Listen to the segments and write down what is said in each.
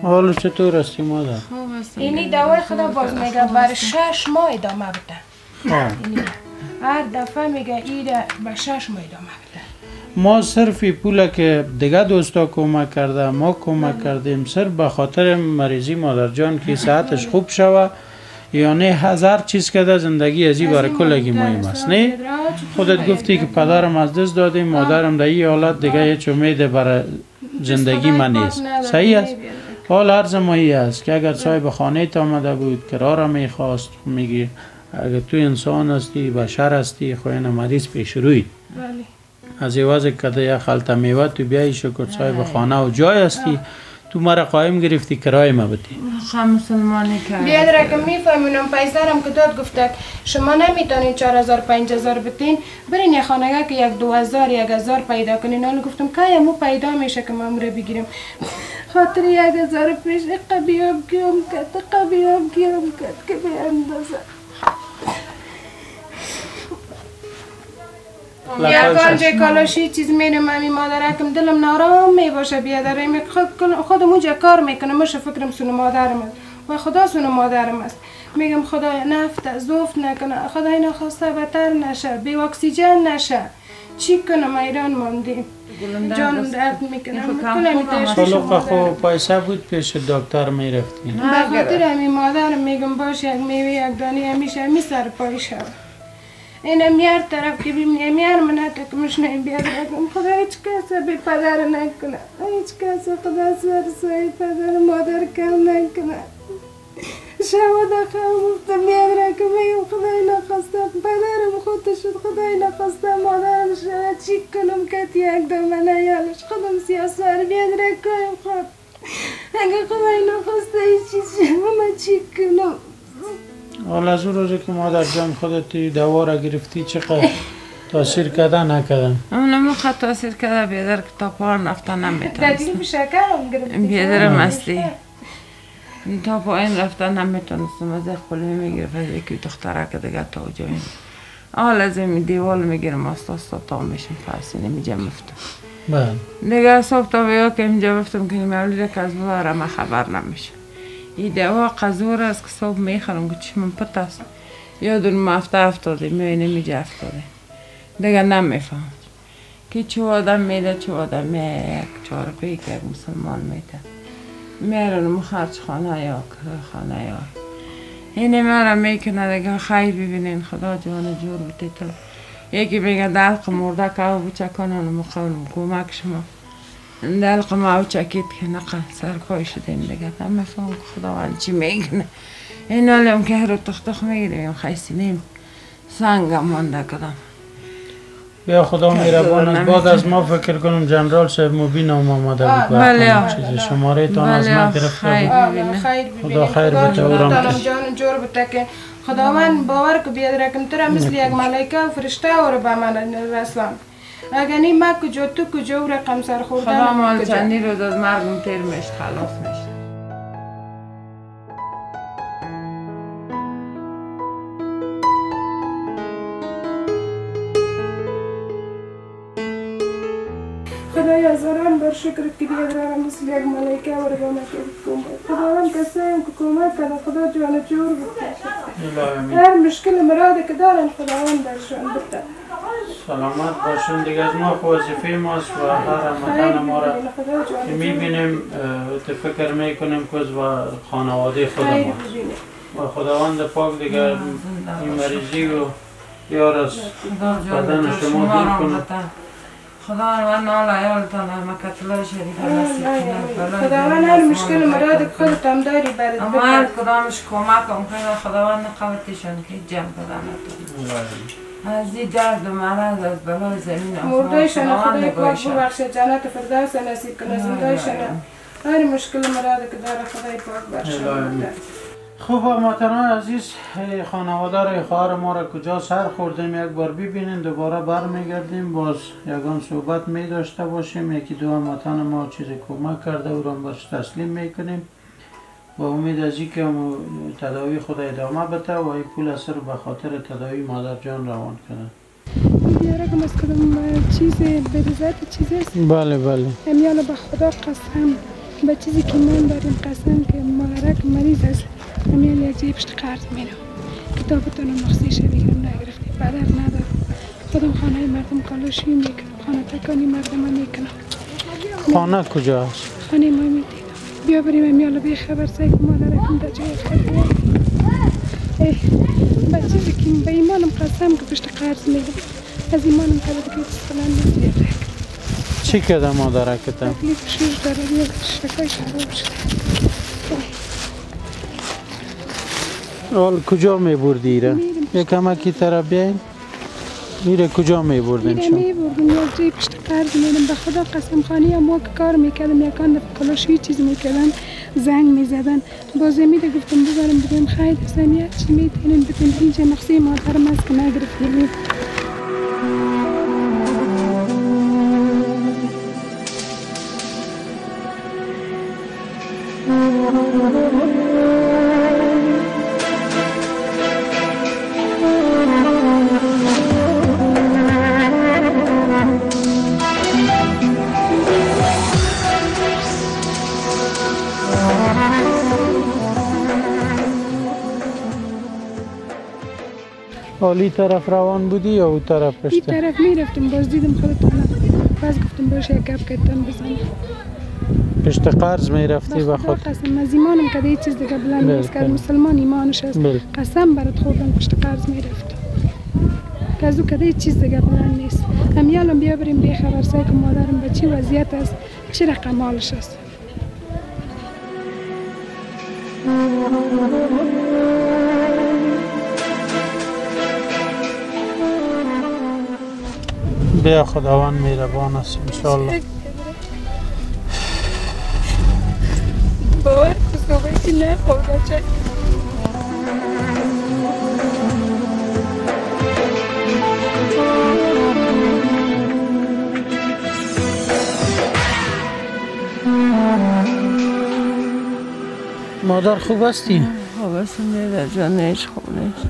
حالا چطور هستی مادر؟ خوب هستم. اینی دوای خدا باز میگه بر 6 ماه ادامه بده. هر دفعه میگه ایره به 6 ماه ادامه بده. ما صرف پوله که دیگه دوستا کمک کرده ما کمک کردیم صرف به خاطر مریضی مادر جان که صحتش خوب شوه یعنی هزار چیز کرده زندگی ازی برای کلگی مهم است نه؟ خودت گفتی که پدرم از دست دادیم مادرم در این حالت دیگه هیچ امید برای زندگی من نیست صحیح است؟ حال هر زمانی است که اگر صاحب خانه تا آمده بود کرار میخواست میگی اگر تو انسان هستی بشر هستی خوین مریض پیش روی از عوض کده یک خلطه میوه تو بیایی شکر صاحب خانه و جای هستی تو مرا قایم گرفتی کرای ما بدی مسلمانی کرد بیاد رقم میفهمونم پیسرم که داد گفته شما نمیتونید 4000 5000 بتین برین یه خانگاه که 2000 1000 پیدا کنین. حالا گفتم که مو پیدا میشه که ما رو بگیریم خاطر 1000 پیش قبیام گیام کرد که به اندازه یکان جای کالاشی چیز میرم امی مادرکم دلم نارام میباشه بیادره خودم اونجا کار میکنم مشه فکرم سونو مادرم است و خدا سونو مادرم است میگم خدا نفت زفت نکنه خدای نخواسته بتر نشه بی اکسیژن نشه چی کنم ایران ماندیم جانم درد میکنم خلق خو پیسه بود پیش دکتر میرفتین به خاطر امی مادرم میگم باش یک میوه یک دانی همیشه همی سر پای شد اینم یار طرف که بیم یار منه که مشنیم بیاد بگم خدا هیچ کس به پدر نکنه هیچ کس خدا سر سوی پدر مادر کم نکنه شما دخواه مفتم بیاد رکم بگم خدای نخواسته پدرم خود شد خدای نخواسته مادرم شد چی کنم کتی یک دامنه یالش خودم سیاسر بیاد رکم خود اگه خدای نخواسته هیچ چیز شما چی کنم حالا از اون روزی که مادر جان خودت دوا را گرفتی چقدر تاثیر کرده نکردن؟ اونم خود تاثیر کرده بیادر که تا پار رفتن نمیتونستم دادیم بشکرم گرفتی بیادرم هستی تا پایین رفتن نمیتونستم از خپل میگرفت از یکی دختره که دیگه تا جاییم حال از این دیوال میگیرم استا تا میشم فرسی نمیجا مفتم دیگه صبح تا بیا که اینجا بفتم که مولی که از بواره ما خبر نمیشه این دوا قزور است که صبح میخورم که چشمم پت است یادون مفته افتاده میبینه میجه افتاده دیگه نمیفهم که چه آدم میده چه آدم میده یک چاره پی که یک مسلمان میده میرونم خرچ خانه یا خانه یا اینه میرم میکنه دیگه خیر ببینین خدا جان جور بودی تو یکی بگه دلق مرده که او بچکانه مخونم کمک شما دلق ما او چکید که نقل سرپای شدیم دیگه نمیفهم که خداوند چی میگنه این حالیم که رو تختخ میگیریم خیستیم سنگم مانده کدام بیا خدا میرباند بعد از ما فکر کنم جنرال صاحب مبین آمده بود شماره تان از من گرفته بود خدا خیر بده او رام کش جان جور بده که خداوند باور که بیاد رکم تر مثل یک ملائکه و فرشته او رو به من رسوند اگر نیم ما کجا تو کجا و رقم سر خوردن خدا مال چندی رو داد مرگم تیر میشت خلاص میشت خدای هزاران بر شکر که بیاد رقم مثل یک ملائکه و رو به من خداوند کسیم که کمک کنه خدا جان جور بده هر مشکل مراده که دارن خداوند درشان بده سلامت باشون دیگه از ما وظیفه ماست و هر هموطن ما را که میبینیم فکر میکنیم که از خانواده خود ماست و خداوند پاک دیگه این مریضی و یار از بدن شما دور کنه خداوند نال عیالتان مکتلای شریف نصیب کنه خداوند هر مشکل مراد که خودت هم داری برد اما هر کدامش کمک کنه خداوند قوتشان که جمع بدن از این درد و مرض از بلای زمین مردایشان خدای پاک ببخشه جنت فردوس نصیب کنه زندایشان هر مشکل مراد که داره خدای پاک برشان خوب هموطنان عزیز خانواده خواهر ما را کجا سر خوردیم یک بار ببینین دوباره برمیگردیم باز یگان صحبت می داشته باشیم یکی دو هموطن ما چیزی کمک کرده او را برش تسلیم میکنیم با امید از اینکه تداوی خود ادامه بده و این پول اثر به خاطر تداوی مادر جان روان کنه بیاره که از کدام چیز بریزت چیز است بله امیالا به خدا قسم به چیزی که من داریم قسم که مادرک مریض است همین یک جای پشت قرض میرم کتابتون رو نقصیش بگیرم نگرفتی پدر ندارم خودم خانه مردم کالاشویی میکنم خانه تکانی مردم میکنم. خانه کجاست؟ خانه ما میدیدم بیا بریم امیالا بی خبر سایی که مادرکم در جای افتاده به چیزی که به ایمانم قسم که پشت قرض میگم از ایمانم کرده که اصلا نیست. چی کرده مادرکتم؟ تکلیف شیر داره یک شکایش خراب شده. حال کجا میبردی ایره؟ یکم اکی طرف بیاین؟ میره کجا میبردین میره شما؟ میبردم یک جای پشت قرض میرم به خدا قسم خانی هم که کار میکردم یکان دفعه کلاشویی چیز میکردن زنگ میزدن بازه میده گفتم ببرم بدیم خیلی سمیت چی میتینین بدیم اینجا نقصه مادرم است که نگرفتیم. حالی طرف روان بودی یا او طرف این پشته؟ طرف میرفتم باز دیدم خودتون باز گفتم باشه یک گپ کردم بزنم. پشت قرض میرفتی به و خدا خود؟ قسم از ایمانم که یه چیز دیگه بلند نیست که مسلمان ایمانش است قسم برات خوردم پشت قرض میرفت که از او که یه چیز دیگه بلند نیست. امیالم بیا بریم بی خبر سایی که مادرم به چی وضعیت است چی رقم حالش است. بیا خداوند مهربان است انشالله. باور کن که نه خورده چه مادر خوب هستی؟ خوب هستم میدر جان نیش خوب نیست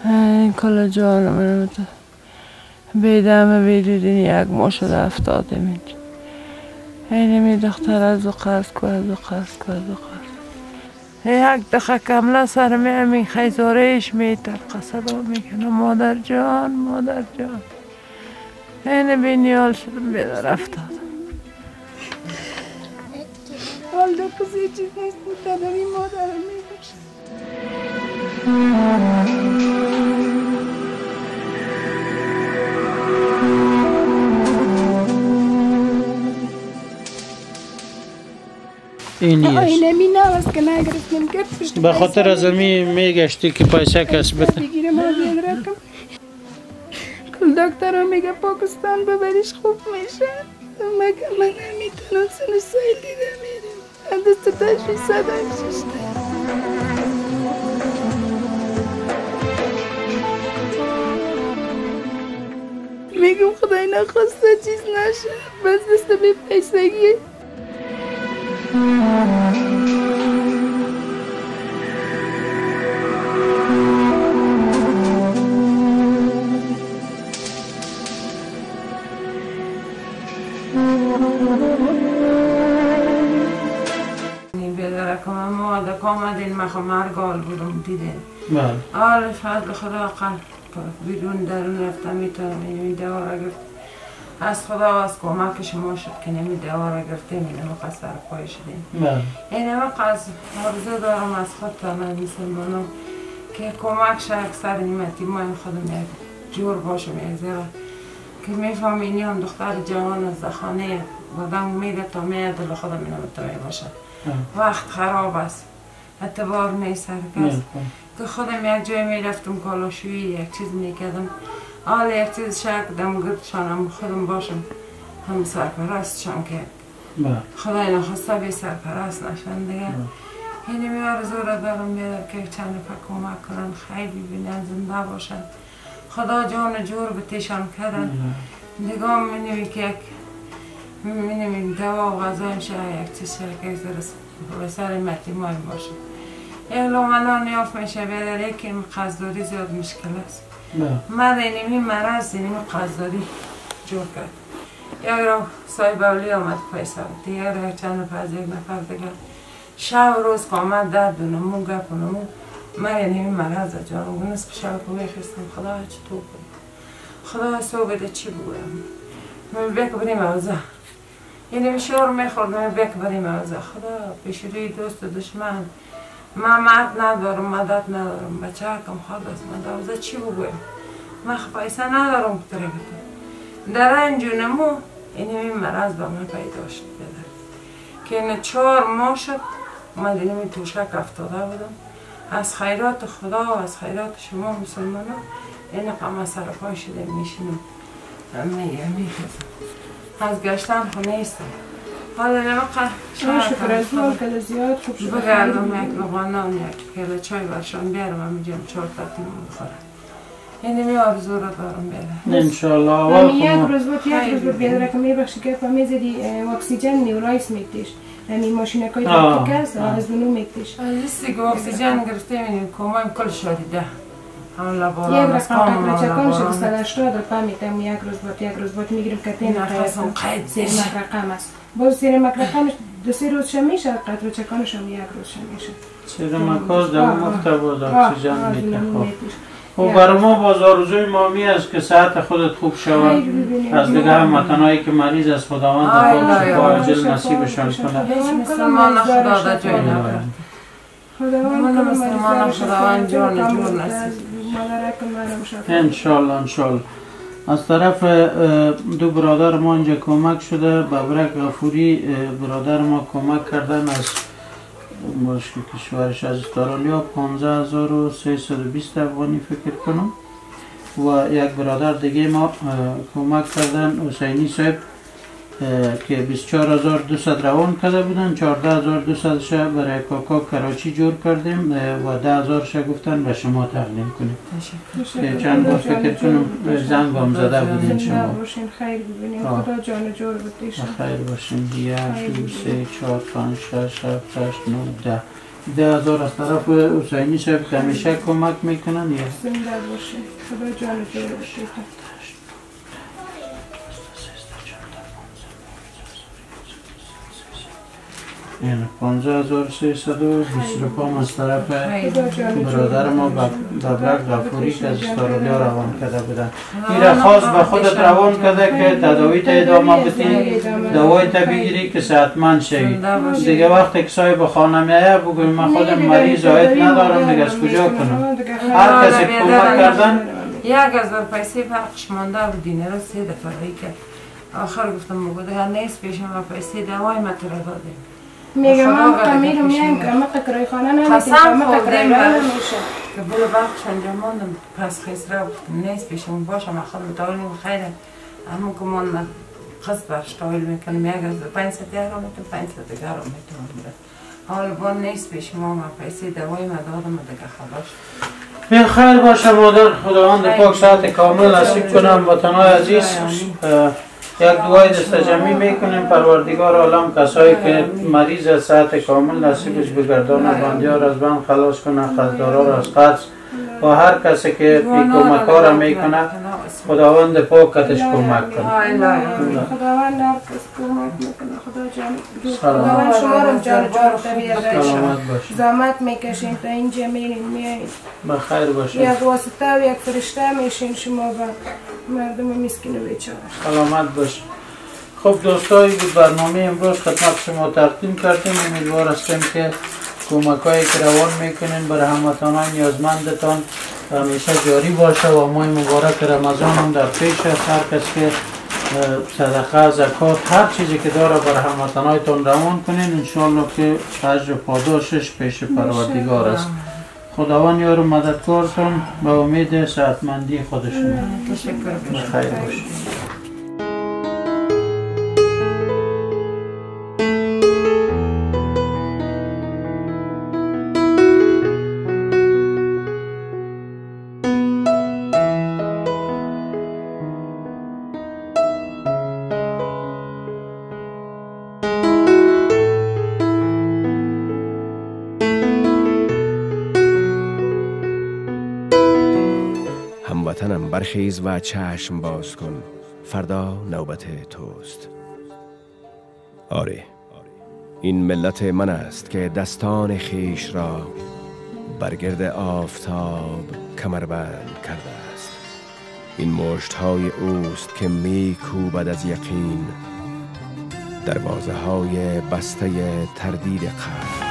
این کلا جانم منو بیدم بیدیدین یک ماه شده افتادم اینجا اینمی دختر از او قرض کو از او قرض کو از او قرض یک دقیقه کملا سرمی همین خیزارهش میترقه صدا میکنه مادر جان مادر جان این بینیال شدم بیدر افتادم. حال دو کسی چیز نیست مددمی مادرم میباشد. اینمی نوست که نگرفتیم که پشت به خاطر از امی میگشتی که پیسه کس بده بگیرم آزید رکم کل دکتر رو میگه پاکستان ببریش خوب میشه مگه من نمیتونم سنوسایل دیده میرم دست تشویش صدایم ششته میگم خدای نخواسته چیز نشه بس دست بی پیسگی آمدین من مرگال بودم دیدین آلش فضل خدا قلب بیرون درون رفتم میتونم این دوا را گرفت از خدا و از کمک شما شد که نمی دوا را گرفتیم این همه قصر پای شدیم این همه قصر آرزو دارم از خود تا من مسلمانم که کمک شد اکثر نیمتی ما خودم یک جور باشم یک ذره که میفهم اینی هم دختر جوان از خانه بودم میده تا میاد دل خودم اینو بتوی باشه وقت خراب است اعتبار نیست هرکس که خودم یک جای میرفتم کالاشویی یک چیز میکردم حالا یک چیز شک دم گردشانم خودم باشم هم سرپرستشان که خدای نخواسته بی سرپرست نشن دیگه اینی می آرزو را دارم بیادر که چند نفر کمک کنن خیلی ببینن زنده باشن خدا جان جور به تیشان کردن دیگه می که یک می دوا و غذایم شه یک چیز شه که به سر متیمای باشه اعلامنان یافت میشه بیادر یکی قصداری زیاد مشکل است من اینمی مرض اینمی قصداری جور کرد یک را صاحب اولی آمد پیسه بود، یک را چند نفر از یک نفر دیگر شب روز که آمد درد و نمو گپ و نمو من یعنی مرض جانم نصف شب که میخستم خدا چطور کنم خدا سو بده چی بگویم من بیا که بریم اوزه یعنی شعر میخورد من بیا که بریم اوزه خدا پیش روی دوست و دشمن من مرد ندارم مدد ندارم بچه کم خواهد است من اوزه چی بگویم من پیسه ندارم که تره بکنم در رنج و نمو این مرض با من پیدا شد بدر که این 4 ماه شد من دینمی توشک افتاده بودم از خیرات خدا و از خیرات شما مسلمان ها این قمه سر پای شده میشینم از گشتن خو نیستم حالا نمقه شکر از مال که زیاد خوب شد بگردم یک لغانه و یک کله چای برشان بیارم هم میجم 4 تاتیم بخورم این می آرزو را دارم بیارم انشالله من یک روز بود بیادره که میبخشی که میزدی اکسیژن نیورایس میکتیش همین ماشینه که کس از اونو میکتیش لیستی که اکسیژن گرفته میدیم کمایم کل شدیده همون یک لباران از رقم قطره چکان شد 180 پامیتم یک روز بود میگیریم که تین نفسم قید سیر مکرقم است باز سیر مکرقمش 2-3 روز شمیشه قطره چکانش هم یک روز شمیشه سیر مکاز در مفته باز اکسیژن میده و برای ما باز آرزوی مامی است که صحت خودت خوب شود از دیگه هموطنایی که مریض از خداوند خود شفا عاجل نصیبشان کنه هیچ مسلمان خدا در جای نکرد خداوند جان جور نصیب انشالله از طرف دو برادر ما اینجا کمک شده ببرک غفوری برادر ما کمک کردن از مشکل کشورش از استرالیا 15320 افغانی فکر کنم و یک برادر دیگه ما کمک کردن حسینی صاحب که 24200 روان کرده بودن 14200 ش برای کاکا کراچی جور کردیم و 10000 ش گفتن به شما تقدیم کنیم که چند بار فکر کنم زنگ هم زده بودین شما خیر ببینیم خدا جان جور بدیشن خیر باشین 1 2 3 4 5 6 7 8 9 10 10000 از طرف حسینی صاحب که همیشه کمک میکنن یا زنده باشین خدا جان جور بدیشن یعنی 15320 از طرف برادر ما ببرک غفوری که از استرالیا روان کرده بودن این خاص به خودت روان کرده که تداویت ادامه بدی دوایت بگیری که صحتمند شوی دیگه وقتی که صاحب خانه میایه بگوی من خودم مریض عاید ندارم دیگه از کجا کنم هر کسی کمک کردن 1000 پیسه فرقش مانده بود دینه رو 3 دفعه که آخر گفتم مگو دیگه نیست پیشم و پیسه دوای ما تره دادیم میگم من میرم میگم که ما کرای خانه نمیتونم ما کرای نمیشه که برو وقتش انجا ماندم پس خسره نیست پیشم باشم خودم تاویل خیره اما که من خست برش تاویل میکنم یک از 500 دیگر رو میتونم 500 دیگر رو میتونم حالا بان نیست پیشم ما پیسه دوای ما دادم دیگه خلاص بیا خیر باشه مادر خداوند پاک صحت کامل نصیب کنم وطنای عزیز یک دعای دست جمعی میکنیم پروردگار عالم کسایی که مریض از صحت کامل نصیبش بگردانه بندیار از بند خلاص کنه قدردارا از قدس و هر کسی که بی کمک ها را میکنه خداوند پاکتش کمک کنه خداوند هر کس کمک میکنه خدا جان خداوند شما رو جان سلامت باشید زحمت میکشین تا اینجا میرین میایین بخیر باشید یک واسطه و یک فرشته میشین شما با مردم مسکین و بیچاره سلامت باشید خب دوستایی بود برنامه امروز خدمت شما تقدیم کردیم امیدوار هستیم که کمکایی که روان میکنین برای هموطنان نیازمندتان همیشه جاری باشه و ماه مبارک رمضان هم در پیش است هر کس که صدقه زکات هر چیزی که داره برای هموطنانتان روان کنین انشالله که اجر پاداشش پیش پروردگار است خداوند یار و مددکارتان به امید صحتمندی خودشون خیر باشید هموطنم برخیز و چشم باز کن فردا نوبت توست. آره، این ملت من است که دستان خیش را برگرد آفتاب کمربند کرده است. این مشت‌های اوست که می کوبد از یقین دروازه های بسته تردید قلب.